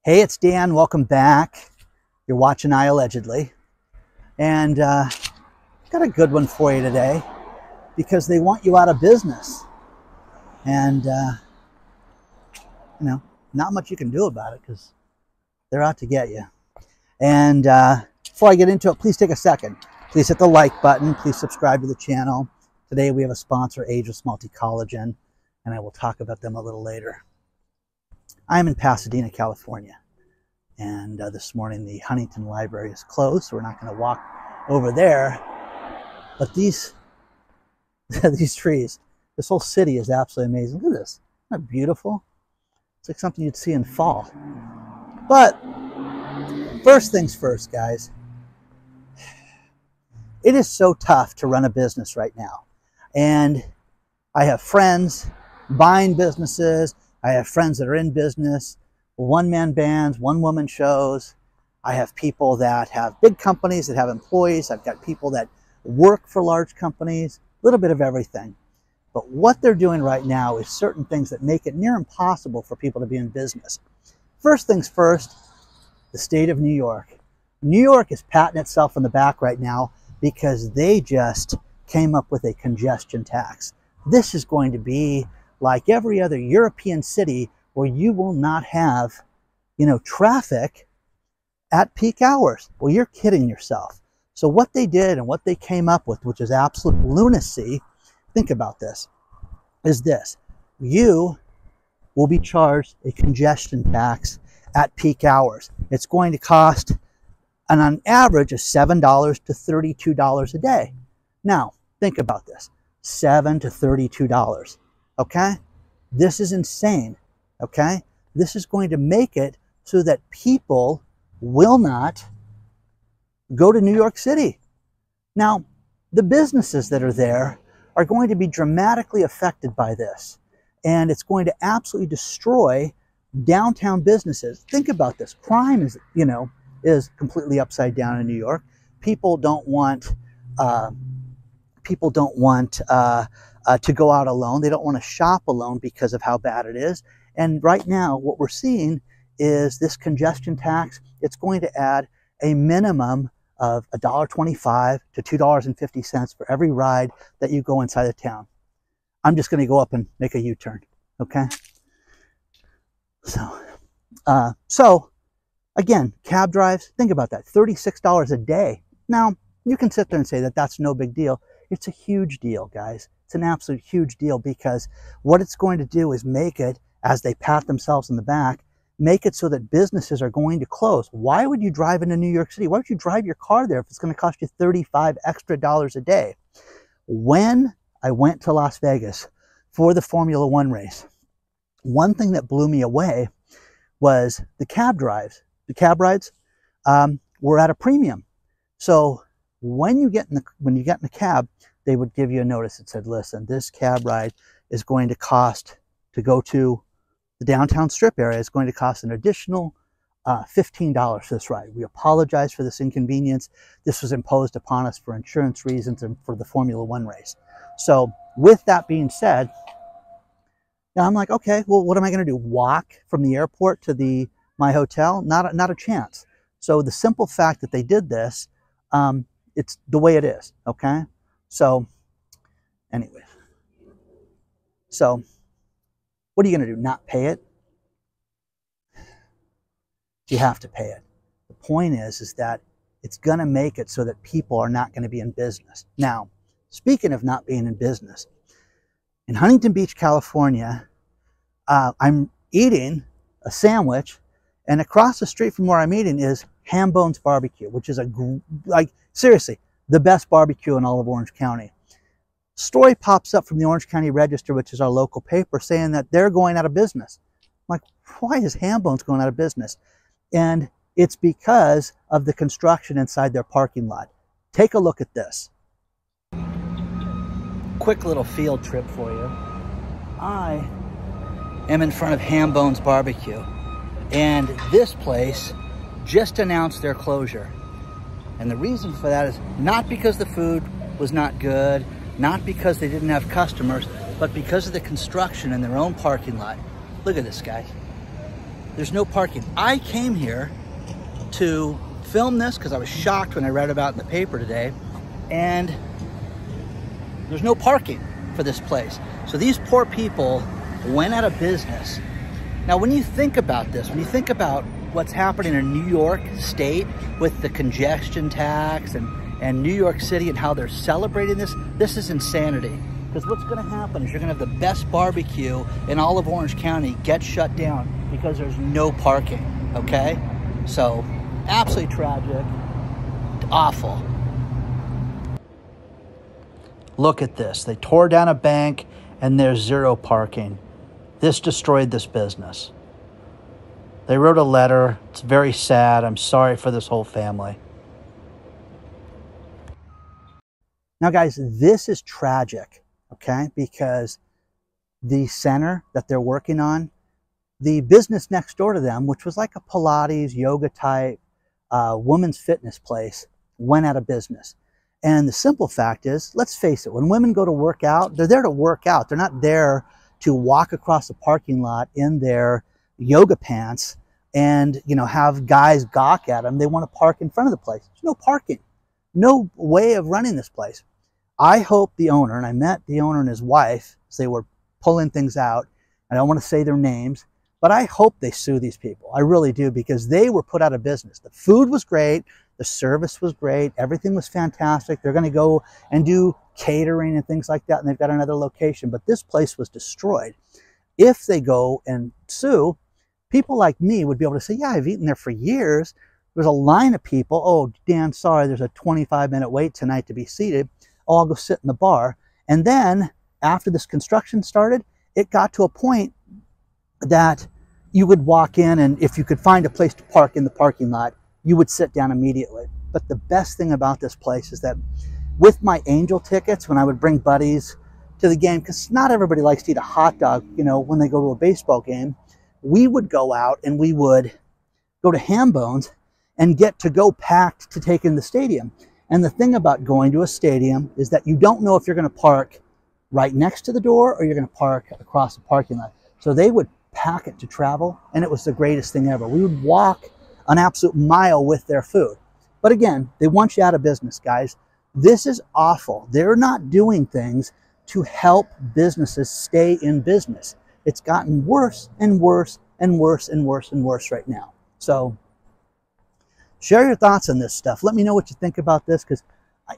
Hey, it's Dan. Welcome back. You're watching iAllegedly. And got a good one for you today because they want you out of business. And, not much you can do about it because they're out to get you. And before I get into it, please take a second. Please hit the like button. Please subscribe to the channel. Today we have a sponsor, iAllegedly Collagen, and I will talk about them a little later. I'm in Pasadena, California, and this morning the Huntington Library is closed, so we're not going to walk over there. But these trees, this whole city is absolutely amazing. Look at this. Isn't that beautiful? It's like something you'd see in fall. But first things first, guys. It is so tough to run a business right now. And I have friends buying businesses. I have friends that are in business, one-man bands, one-woman shows. I have people that have big companies that have employees. I've got people that work for large companies, a little bit of everything. But what they're doing right now is certain things that make it near impossible for people to be in business. First things first, the state of New York. New York is patting itself on the back right now because they just came up with a congestion tax. This is going to be like every other European city where you will not have, traffic at peak hours. Well, you're kidding yourself. So what they did and what they came up with, which is absolute lunacy, think about this, is this. You will be charged a congestion tax at peak hours. It's going to cost an average of $7 to $32 a day. Now, think about this, $7 to $32. Okay? This is insane. Okay? This is going to make it so that people will not go to New York City. Now, the businesses that are there are going to be dramatically affected by this. And it's going to absolutely destroy downtown businesses. Think about this. Crime is completely upside down in New York. People don't want to go out alone. They don't want to shop alone because of how bad it is. And right now, what we're seeing is this congestion tax. It's going to add a minimum of $1.25 to $2.50 for every ride that you go inside of town. I'm just going to go up and make a U-turn, okay? So again, cab drives, think about that, $36 a day. Now, you can sit there and say that that's no big deal. It's a huge deal, guys. It's an absolute huge deal because what it's going to do is make it, as they pat themselves in the back, make it so that businesses are going to close. Why would you drive into New York City? Why would you drive your car there if it's going to cost you $35 extra a day? When I went to Las Vegas for the Formula One race, one thing that blew me away was the cab drives. The cab rides were at a premium. So when you get in the cab, they would give you a notice that said, listen, this cab ride is going to cost, to go to the downtown strip area, is going to cost an additional $15 for this ride. We apologize for this inconvenience. This was imposed upon us for insurance reasons and for the Formula One race. So with that being said, now I'm like, okay, well, what am I going to do? Walk from the airport to my hotel? Not a chance. So the simple fact that they did this, it's the way it is, okay? So anyways, so what are you going to do? Not pay it? You have to pay it. The point is that it's going to make it so that people are not going to be in business. Now, speaking of not being in business, in Huntington Beach, California, I'm eating a sandwich, and across the street from where I'm eating is Hambones barbecue, which is seriously, the best barbecue in all of Orange County. Story pops up from the Orange County Register, which is our local paper, saying that they're going out of business. I'm like, why is Hambones going out of business? And it's because of the construction inside their parking lot. Take a look at this. Quick little field trip for you. I am in front of Hambones Barbecue, and this place just announced their closure. And the reason for that is not because the food was not good, not because they didn't have customers, but because of the construction in their own parking lot. Look at this, guys. There's no parking. I came here to film this because I was shocked when I read about it in the paper today, and there's no parking for this place. So these poor people went out of business. Now, when you think about this, when you think about what's happening in New York State with the congestion tax and New York City and how they're celebrating this, this is insanity. Because what's gonna happen is you're gonna have the best barbecue in all of Orange County get shut down because there's no parking, okay? So, absolutely tragic, awful. Look at this, they tore down a bank and there's zero parking. This destroyed this business. They wrote a letter, it's very sad, I'm sorry for this whole family. Now guys, this is tragic. Okay, because the center that they're working on, the business next door to them, which was like a Pilates, yoga type, women's fitness place, went out of business. And the simple fact is, let's face it, when women go to work out, they're there to work out. They're not there to walk across the parking lot in their yoga pants and, you know, have guys gawk at them. They want to park in front of the place. There's no parking, no way of running this place. I hope the owner, and I met the owner and his wife as they were pulling things out. I don't want to say their names, but I hope they sue these people. I really do, because they were put out of business. The food was great. The service was great. Everything was fantastic. They're going to go and do catering and things like that, and they've got another location. But this place was destroyed. If they go and sue, people like me would be able to say, yeah, I've eaten there for years. There's a line of people. Oh, Dan, sorry, there's a 25-minute wait tonight to be seated. Oh, I'll go sit in the bar. And then after this construction started, it got to a point that you would walk in, and if you could find a place to park in the parking lot, you would sit down immediately. But the best thing about this place is that with my Angel tickets, when I would bring buddies to the game, because not everybody likes to eat a hot dog, you know, when they go to a baseball game, we would go out and we would go to Hambones and get to go packed to take in the stadium. And the thing about going to a stadium is that you don't know if you're going to park right next to the door or you're going to park across the parking lot. So they would pack it to travel, and it was the greatest thing ever. We would walk an absolute mile with their food. But again, they want you out of business, guys. This is awful. They're not doing things to help businesses stay in business. It's gotten worse and worse and worse and worse and worse right now. So share your thoughts on this stuff. Let me know what you think about this, because,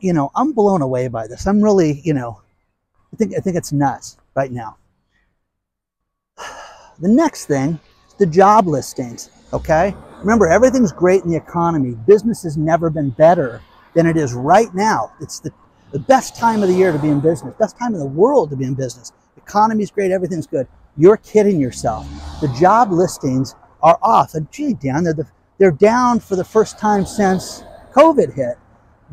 you know, I'm blown away by this. I'm really, you know, I think it's nuts right now. The next thing is the job listings, okay? Remember, everything's great in the economy. Business has never been better than it is right now. It's the best time of the year to be in business, best time in the world to be in business. The economy's great, everything's good. You're kidding yourself. The job listings are off. And gee, Dan, they're down for the first time since COVID hit.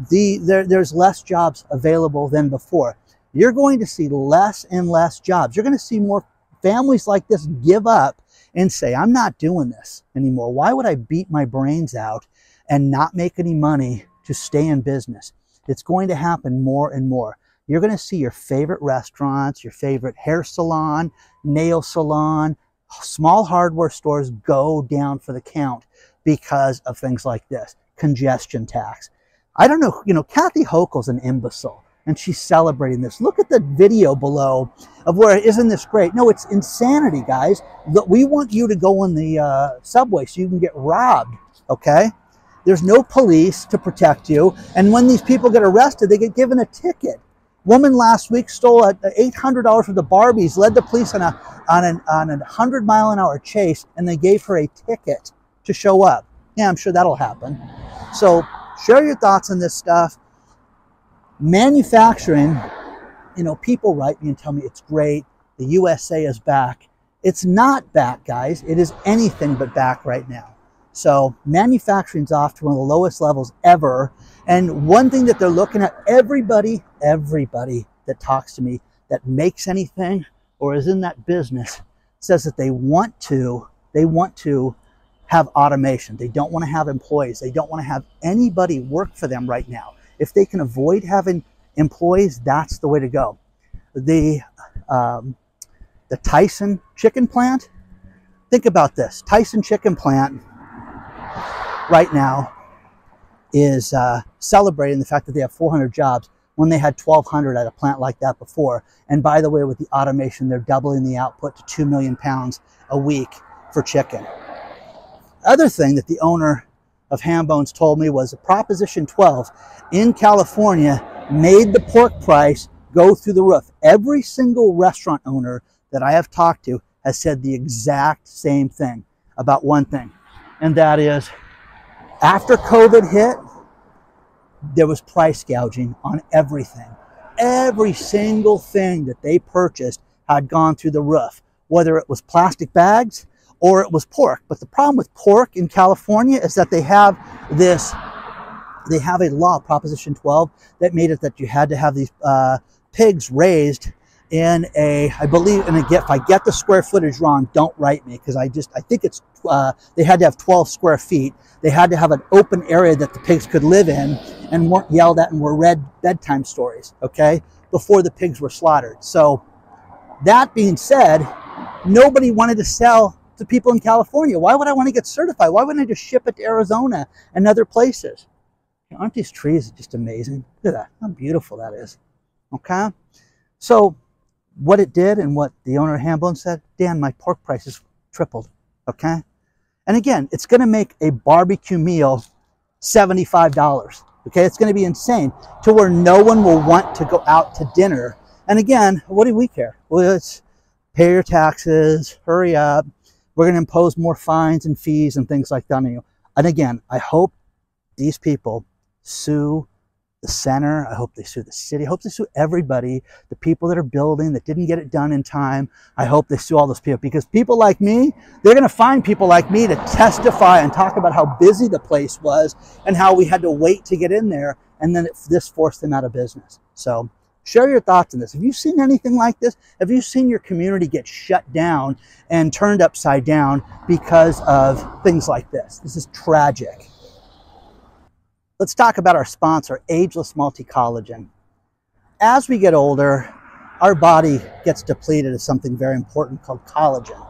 There's less jobs available than before. You're going to see less and less jobs. You're going to see more families like this give up and say, I'm not doing this anymore. Why would I beat my brains out and not make any money to stay in business? It's going to happen more and more. You're going to see your favorite restaurants, your favorite hair salon, nail salon, small hardware stores go down for the count because of things like this. Congestion tax. I don't know, you know, Kathy Hochul's an imbecile, and she's celebrating this. Look at the video below of where, isn't this great? No, it's insanity, guys. We want you to go in the subway so you can get robbed, okay? There's no police to protect you, and when these people get arrested, they get given a ticket. Woman last week stole $800 worth of Barbies, led the police on a 100-mile-an-hour chase, and they gave her a ticket to show up. Yeah, I'm sure that'll happen. So share your thoughts on this stuff. Manufacturing, you know, people write me and tell me it's great. The USA is back. It's not back, guys. It is anything but back right now. So manufacturing's off to one of the lowest levels ever. And one thing that they're looking at, everybody that talks to me that makes anything or is in that business says that they want to have automation. They don't want to have employees. They don't want to have anybody work for them right now. If they can avoid having employees, that's the way to go. The Tyson chicken plant, Think about this. Tustin chicken plant right now is celebrating the fact that they have 400 jobs when they had 1,200 at a plant like that before. And by the way, with the automation, they're doubling the output to 2 million pounds a week for chicken. Other thing that the owner of Hambones told me was Proposition 12 in California made the pork price go through the roof. Every single restaurant owner that I have talked to has said the exact same thing about one thing, and that is after COVID hit, there was price gouging on everything. Every single thing that they purchased had gone through the roof, whether it was plastic bags or it was pork. But the problem with pork in California is that they have a law, Proposition 12, that made it that you had to have these pigs raised in a, I believe, if I get the square footage wrong, don't write me, because I think it's, they had to have 12 square feet. They had to have an open area that the pigs could live in and weren't yelled at and were read bedtime stories, okay, before the pigs were slaughtered. So that being said, nobody wanted to sell to people in California. Why would I want to get certified? Why wouldn't I just ship it to Arizona and other places? Aren't these trees just amazing? Look at that, how beautiful that is, okay? So what it did and what the owner of Hambones said, Dan, my pork prices tripled, okay? And again, it's gonna make a barbecue meal $75, okay? It's gonna be insane to where no one will want to go out to dinner. And again, what do we care? Well, it's pay your taxes, hurry up. We're gonna impose more fines and fees and things like that on you. And again, I hope these people sue the center. I hope they sue the city. I hope they sue everybody, the people that are building that didn't get it done in time. I hope they sue all those people, because people like me, they're going to find people like me to testify and talk about how busy the place was and how we had to wait to get in there, and then this forced them out of business. So share your thoughts on this. Have you seen anything like this? Have you seen your community get shut down and turned upside down because of things like this? This is tragic. Let's talk about our sponsor, Ageless Multi-Collagen. As we get older, our body gets depleted of something very important called collagen.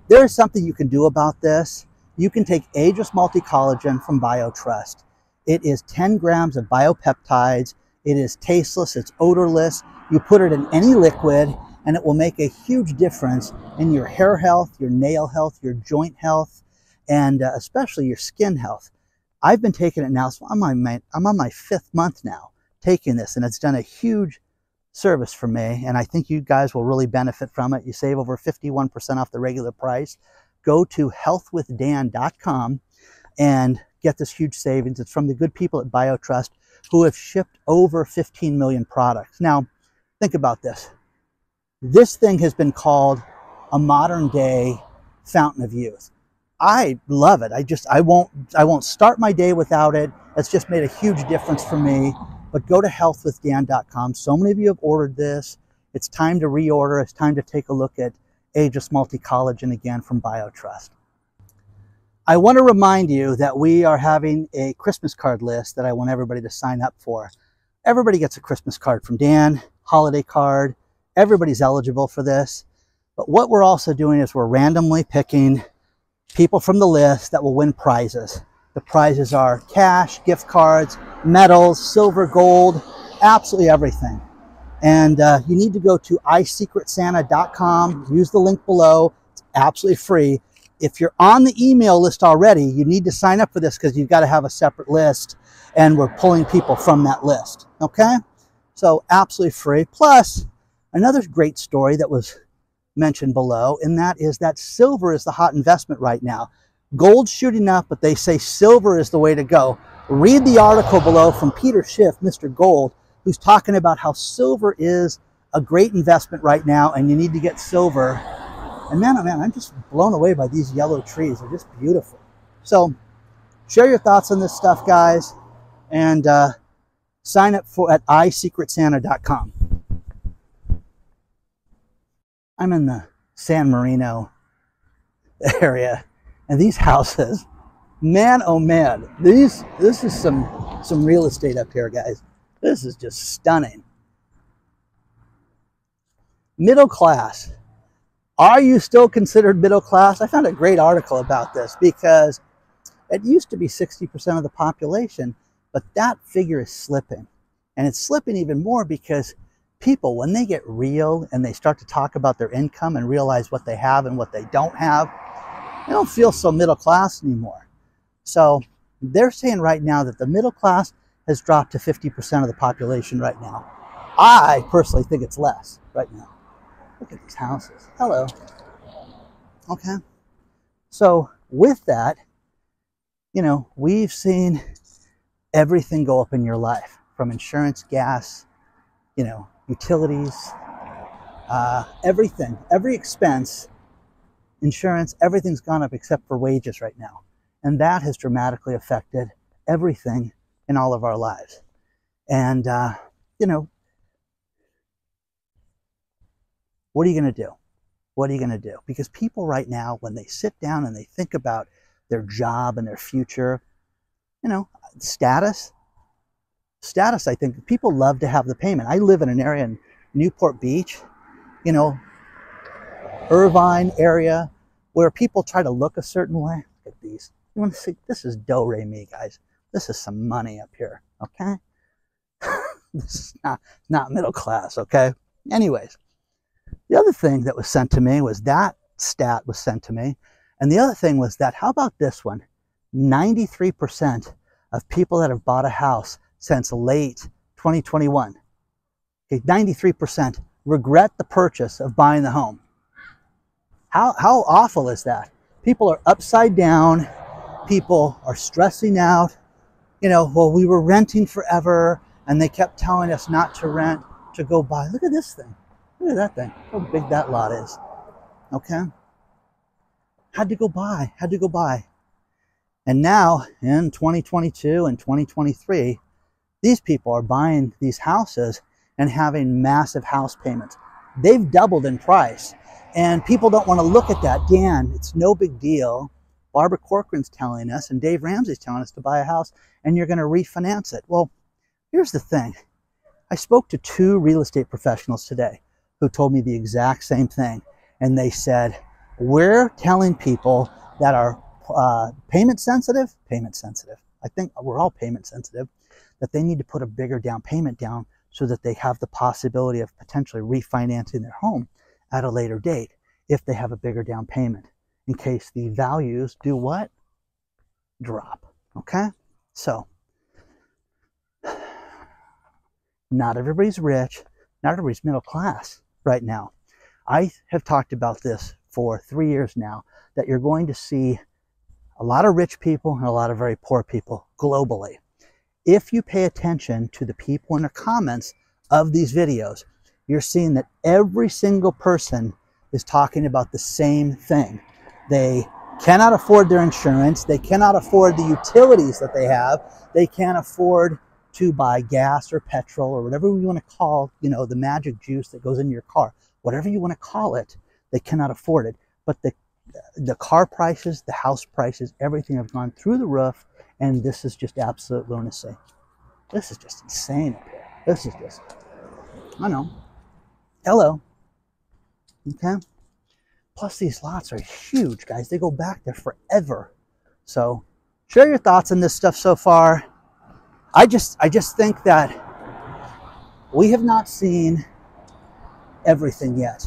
There is something you can do about this. You can take Ageless Multi-Collagen from BioTrust. It is 10 grams of biopeptides. It is tasteless, it's odorless. You put it in any liquid and it will make a huge difference in your hair health, your nail health, your joint health, and especially your skin health. I've been taking it now, so I'm on my 5th month now taking this, and it's done a huge service for me, and I think you guys will really benefit from it. You save over 51% off the regular price. Go to healthwithdan.com and get this huge savings. It's from the good people at BioTrust who have shipped over 15 million products. Now, think about this. This thing has been called a modern day fountain of youth. I love it. I won't start my day without it. It's just made a huge difference for me. But go to healthwithdan.com. So many of you have ordered this. It's time to reorder. It's time to take a look at Ageless Multi-Collagen again from BioTrust. I want to remind you that we are having a Christmas card list that I want everybody to sign up for. Everybody gets a Christmas card from Dan, holiday card. Everybody's eligible for this. But what we're also doing is we're randomly picking people from the list that will win prizes. The prizes are cash, gift cards, medals, silver, gold, absolutely everything. And you need to go to isecretsanta.com, use the link below. It's absolutely free. If you're on the email list already, you need to sign up for this because you've got to have a separate list, and we're pulling people from that list, okay? So absolutely free. Plus, another great story that was mentioned below, and that is that silver is the hot investment right now. Gold's shooting up, but they say silver is the way to go. Read the article below from Peter Schiff, Mr. Gold, who's talking about how silver is a great investment right now, and you need to get silver. And man, oh man, I'm just blown away by these yellow trees. They're just beautiful. So share your thoughts on this stuff, guys, and sign up at isecretsanta.com. I'm in the San Marino area, and these houses, man, oh man, this is some real estate up here, guys. This is just stunning. Middle class, Are you still considered middle class? I found a great article about this because it used to be 60% of the population, but that figure is slipping. And it's slipping even more because people, when they get real and they start to talk about their income and realize what they have and what they don't have, they don't feel so middle class anymore. So they're saying right now that the middle class has dropped to 50% of the population right now. I personally think it's less right now. Look at these houses. Hello. Okay. So with that, you know, we've seen everything go up in your life, from insurance, gas, you know, utilities, everything, every expense, insurance, everything's gone up except for wages right now. And that has dramatically affected everything in all of our lives. And, you know, what are you going to do? What are you going to do? Because people right now, when they sit down and they think about their job and their future, you know, status, I think people love to have the payment. I live in an area in Newport Beach, you know, Irvine area, where people try to look a certain way. Look at these. You want to see? This is do-re-mi, guys. This is some money up here, okay? This is not middle class, okay? Anyways, the other thing that was sent to me was that stat was sent to me. And the other thing was that, how about this one? 93% of people that have bought a house since late 2021, okay, 93% regret the purchase of buying the home. How awful is that? People are upside down. People are stressing out. You know, well, we were renting forever and they kept telling us not to rent, to go buy. Look at this thing. Look at that thing. How big that lot is. Okay. Had to go buy. And now in 2022 and 2023, these people are buying these houses and having massive house payments. They've doubled in price. And people don't want to look at that. Dan, it's no big deal. Barbara Corcoran's telling us and Dave Ramsey's telling us to buy a house and you're going to refinance it. Well, here's the thing. I spoke to 2 real estate professionals today who told me the exact same thing. And they said, we're telling people that are payment sensitive. I think we're all payment sensitive, that they need to put a bigger down payment down so that they have the possibility of potentially refinancing their home at a later date if they have a bigger down payment, in case the values do what? Drop. Okay? So, not everybody's rich, not everybody's middle class right now. I have talked about this for 3 years now, that you're going to see a lot of rich people and a lot of very poor people globally. If you pay attention to the people in the comments of these videos, you're seeing that every single person is talking about the same thing. They cannot afford their insurance. They cannot afford the utilities that they have. They can't afford to buy gas or petrol or whatever you want to call, you know, the magic juice that goes in your car. Whatever you want to call it, they cannot afford it. But the car prices, the house prices, everything have gone through the roof, and this is just absolute lunacy. This is just insane up here. This is just, I know. Hello. Okay? Plus these lots are huge, guys. They go back there forever. So share your thoughts on this stuff so far. I just think that we have not seen everything yet.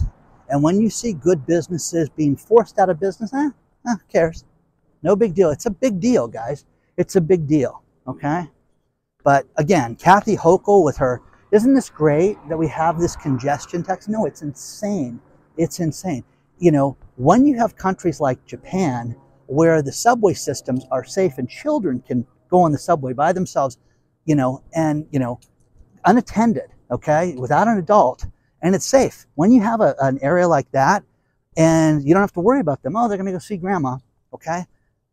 And when you see good businesses being forced out of business, who cares? No big deal. It's a big deal, guys. It's a big deal, okay? But again, Kathy Hochul with her, isn't this great that we have this congestion tax? No, it's insane. It's insane. You know, when you have countries like Japan, where the subway systems are safe and children can go on the subway by themselves, you know, and, you know, unattended, okay, without an adult, and it's safe. When you have an area like that, and you don't have to worry about them, oh, they're going to go see grandma, okay?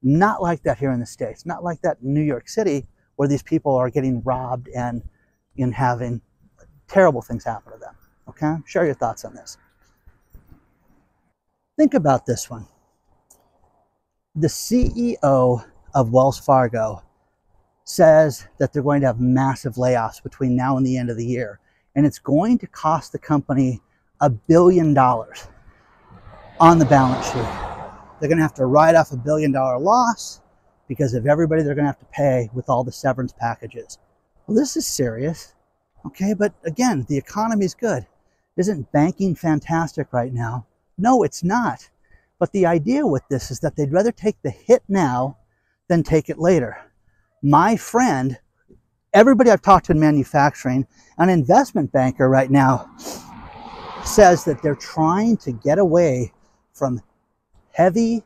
Not like that here in the States. Not like that in New York City, where these people are getting robbed and having terrible things happen to them, okay? Share your thoughts on this. Think about this one. The CEO of Wells Fargo says that they're going to have massive layoffs between now and the end of the year, and it's going to cost the company $1 billion. on the balance sheet. They're going to have to write off $1 billion loss because of everybody they're going to have to pay with all the severance packages. Well, this is serious. Okay, but again, the economy's good. Isn't banking fantastic right now? No, it's not. But the idea with this is that they'd rather take the hit now than take it later. My friend, everybody I've talked to in manufacturing, an investment banker right now, says that they're trying to get away from heavy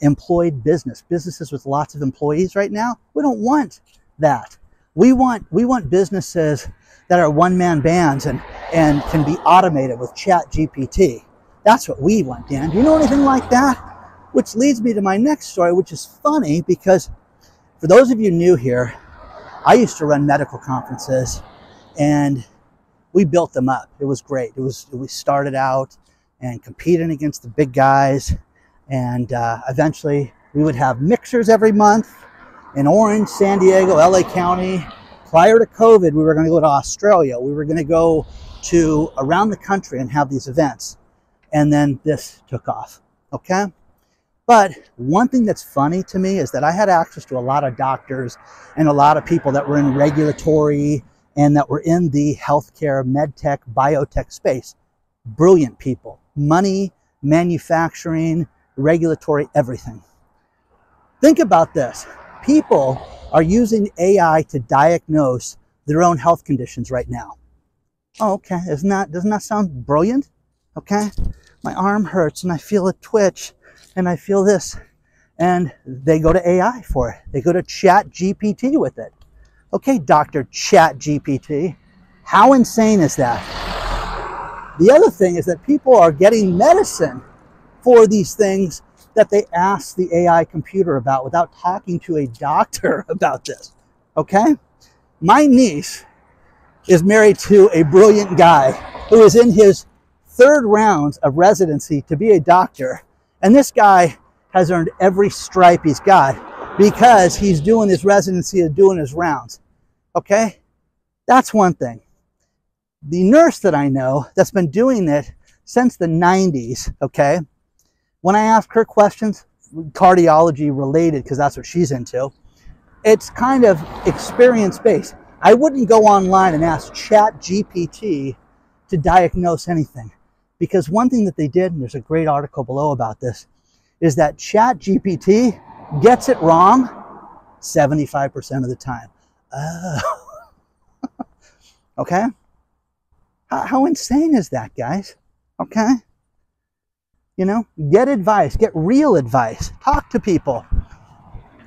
employed businesses with lots of employees right now. We don't want that. We want businesses that are one-man bands and can be automated with ChatGPT. That's what we want, Dan. Do you know anything like that? Which leads me to my next story, which is funny because for those of you new here, I used to run medical conferences and we built them up. It was great. We started out and competing against the big guys, and eventually we would have mixers every month in Orange, San Diego, LA County. Prior to COVID, we were going to go to Australia. We were going to go to around the country and have these events. And then this took off, okay? But one thing that's funny to me is that I had access to a lot of doctors and a lot of people that were in regulatory and that were in the healthcare, medtech, biotech space. Brilliant people. Money, manufacturing, regulatory, everything. Think about this. People are using AI to diagnose their own health conditions right now. Oh, okay. Doesn't that sound brilliant? Okay. My arm hurts and I feel a twitch and I feel this. And they go to AI for it. They go to ChatGPT with it. Okay, Dr. ChatGPT. How insane is that? The other thing is that people are getting medicine for these things that they ask the AI computer about without talking to a doctor about this. Okay? My niece is married to a brilliant guy who is in his 3rd rounds of residency to be a doctor. And this guy has earned every stripe he's got because he's doing his residency and doing his rounds. Okay? That's one thing. The nurse that I know that's been doing it since the 90s, okay, when I ask her questions, cardiology related, because that's what she's into, it's kind of experience-based. I wouldn't go online and ask ChatGPT to diagnose anything. Because one thing that they did, and there's a great article below about this, is that ChatGPT gets it wrong 75% of the time. Okay? How insane is that, guys? Okay? You know, get advice, get real advice, talk to people.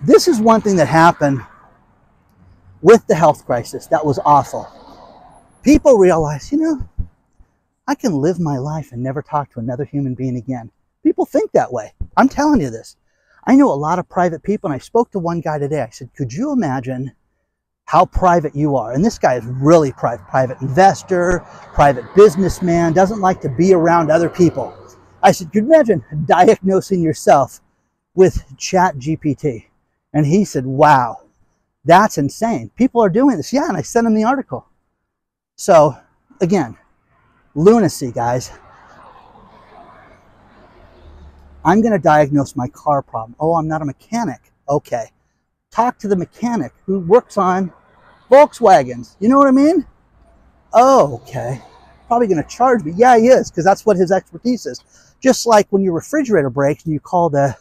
This is one thing that happened with the health crisis that was awful. People realize, you know, I can live my life and never talk to another human being again. People think that way. I'm telling you this. I know a lot of private people, and I spoke to one guy today. I said, could you imagine how private you are? And this guy is really private investor, private businessman, doesn't like to be around other people. I said, could you imagine diagnosing yourself with ChatGPT? And he said, wow, that's insane. People are doing this. Yeah, and I sent him the article. So, again, lunacy, guys. I'm going to diagnose my car problem. Oh, I'm not a mechanic. Okay. Talk to the mechanic who works on Volkswagens. You know what I mean? Oh, okay. Probably going to charge me. Yeah, he is, because that's what his expertise is. Just like when your refrigerator breaks and you call the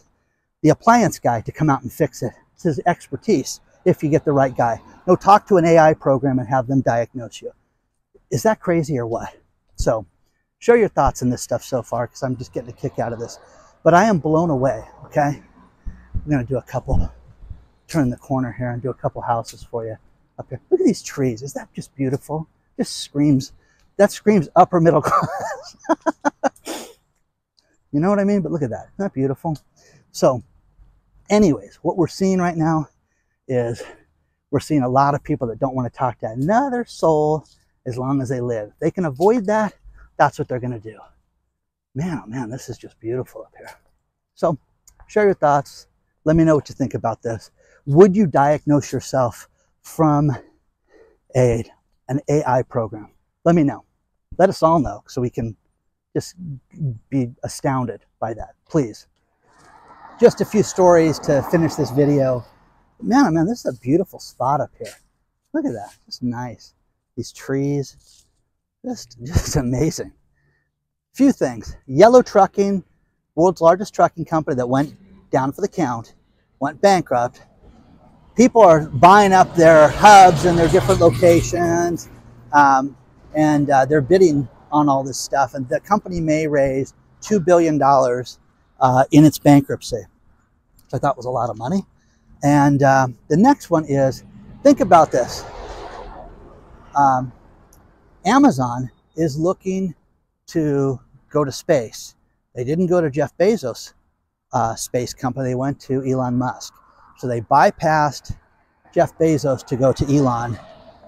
appliance guy to come out and fix it. It's his expertise if you get the right guy. No, talk to an AI program and have them diagnose you. Is that crazy or what? So, share your thoughts on this stuff so far, because I'm just getting a kick out of this. But I am blown away, okay? I'm going to do a couple, turn the corner here and do a couple houses for you up here. Look at these trees. Is that just beautiful? Just screams, that screams upper middle class. You know what I mean? But look at that. Isn't that beautiful? So, anyways, what we're seeing right now is we're seeing a lot of people that don't want to talk to another soul as long as they live. If they can avoid that, that's what they're going to do. Man, oh man, this is just beautiful up here. So, share your thoughts. Let me know what you think about this. Would you diagnose yourself from an AI program? Let me know. Let us all know so we can just be astounded. by that, please. Just a few stories to finish this video. Man, oh man, this is a beautiful spot up here. Look at that, just nice. These trees, just amazing. Few things. Yellow Trucking, world's largest trucking company that went down for the count, went bankrupt. People are buying up their hubs in their different locations, and they're bidding on all this stuff. And the company may raise $2 billion in its bankruptcy, which I thought was a lot of money. And the next one is, think about this. Amazon is looking to go to space. They didn't go to Jeff Bezos' space company. They went to Elon Musk. So they bypassed Jeff Bezos to go to Elon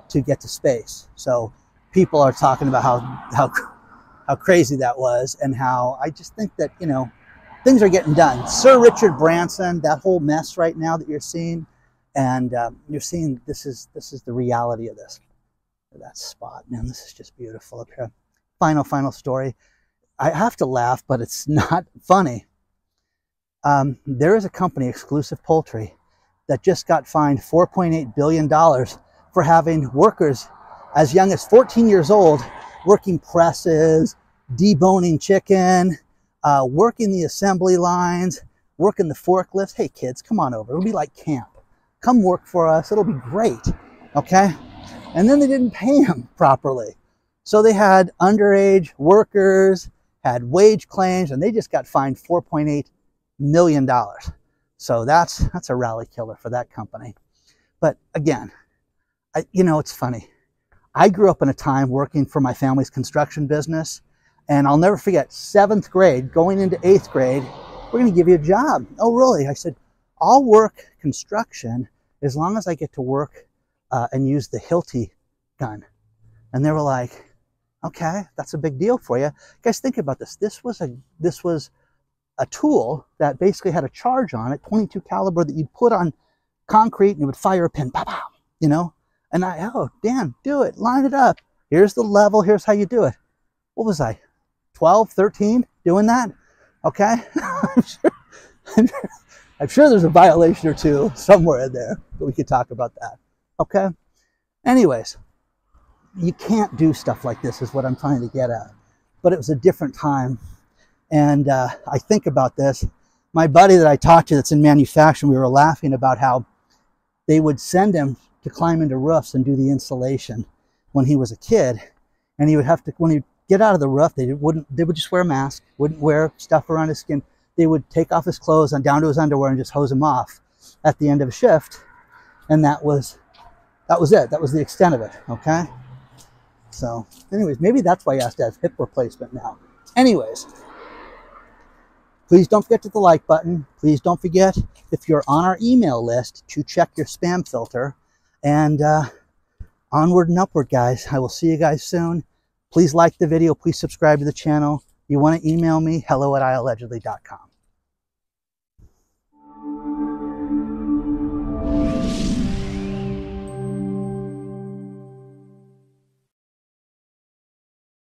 to get to space. So people are talking about how crazy that was, and how I just think that, you know, things are getting done. Sir Richard Branson, that whole mess right now that you're seeing, and you're seeing this is the reality of this. That spot, man, this is just beautiful up here. Final story. I have to laugh, but it's not funny. There is a company, Exclusive Poultry, that just got fined $4.8 billion for having workers as young as 14 years old working presses, deboning chicken, working the assembly lines, working the forklifts. Hey kids, come on over. It'll be like camp. Come work for us. It'll be great. Okay? And then they didn't pay them properly. So they had underage workers, had wage claims, and they just got fined $4.8 million. So that's a rally killer for that company. But again, you know, it's funny. I grew up in a time working for my family's construction business, and I'll never forget, 7th grade, going into 8th grade, we're going to give you a job. Oh, really? I said, I'll work construction as long as I get to work and use the Hilti gun. And they were like, okay, that's a big deal for you. Guys, think about this. This was a tool that basically had a charge on it, 22 caliber, that you'd put on concrete and it would fire a pin, pow, pow, you know? And oh, Dan, do it, line it up. Here's the level, here's how you do it. What was I, 12, 13, doing that? Okay, I'm sure there's a violation or two somewhere in there, but we could talk about that, okay? Anyways, you can't do stuff like this is what I'm trying to get at. But it was a different time. And I think about this. My buddy that I talked to that's in manufacturing, we were laughing about how they would send him to climb into roofs and do the insulation when he was a kid. And he would have to, when he'd get out of the roof, they would just wear a mask, wouldn't wear stuff around his skin. They would take off his clothes and down to his underwear and just hose him off at the end of a shift. And that was it. That was the extent of it, okay? So anyways, maybe that's why he has to have hip replacement now. Anyways, please don't forget to hit the like button. Please don't forget, if you're on our email list, to check your spam filter. And onward and upward, guys. I will see you guys soon. Please like the video. Please subscribe to the channel. You want to email me, hello@iallegedly.com.